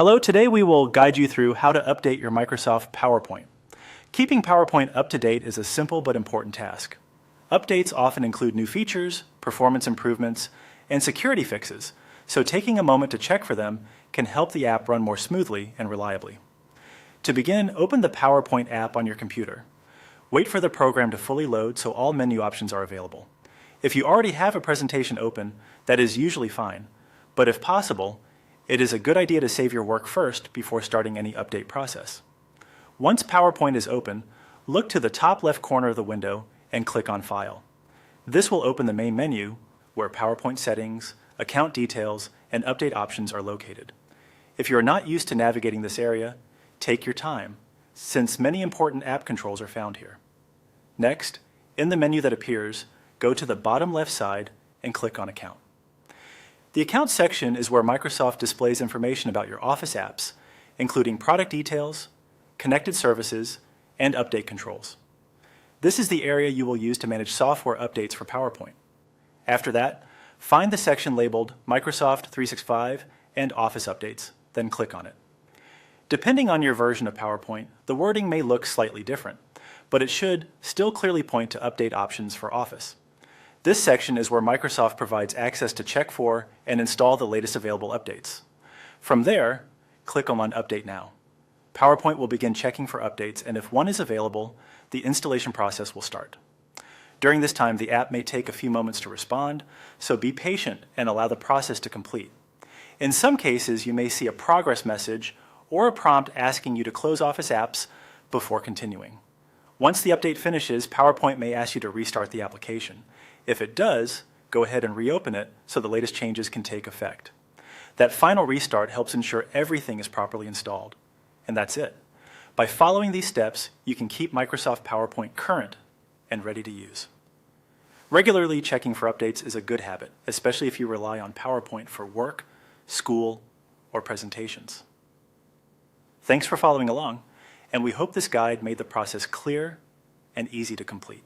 Hello, today we will guide you through how to update your Microsoft PowerPoint. Keeping PowerPoint up to date is a simple but important task. Updates often include new features, performance improvements, and security fixes, so taking a moment to check for them can help the app run more smoothly and reliably. To begin, open the PowerPoint app on your computer. Wait for the program to fully load so all menu options are available. If you already have a presentation open, that is usually fine, but if possible, it is a good idea to save your work first before starting any update process. Once PowerPoint is open, look to the top left corner of the window and click on File. This will open the main menu where PowerPoint settings, account details, and update options are located. If you are not used to navigating this area, take your time, since many important app controls are found here. Next, in the menu that appears, go to the bottom left side and click on Account. The Account section is where Microsoft displays information about your Office apps, including product details, connected services, and update controls. This is the area you will use to manage software updates for PowerPoint. After that, find the section labeled Microsoft 365 and Office Updates, then click on it. Depending on your version of PowerPoint, the wording may look slightly different, but it should still clearly point to update options for Office. This section is where Microsoft provides access to check for and install the latest available updates. From there, click on Update Now. PowerPoint will begin checking for updates, and if one is available, the installation process will start. During this time, the app may take a few moments to respond, so be patient and allow the process to complete. In some cases, you may see a progress message or a prompt asking you to close Office apps before continuing. Once the update finishes, PowerPoint may ask you to restart the application. If it does, go ahead and reopen it so the latest changes can take effect. That final restart helps ensure everything is properly installed. And that's it. By following these steps, you can keep Microsoft PowerPoint current and ready to use. Regularly checking for updates is a good habit, especially if you rely on PowerPoint for work, school, or presentations. Thanks for following along, and we hope this guide made the process clear and easy to complete.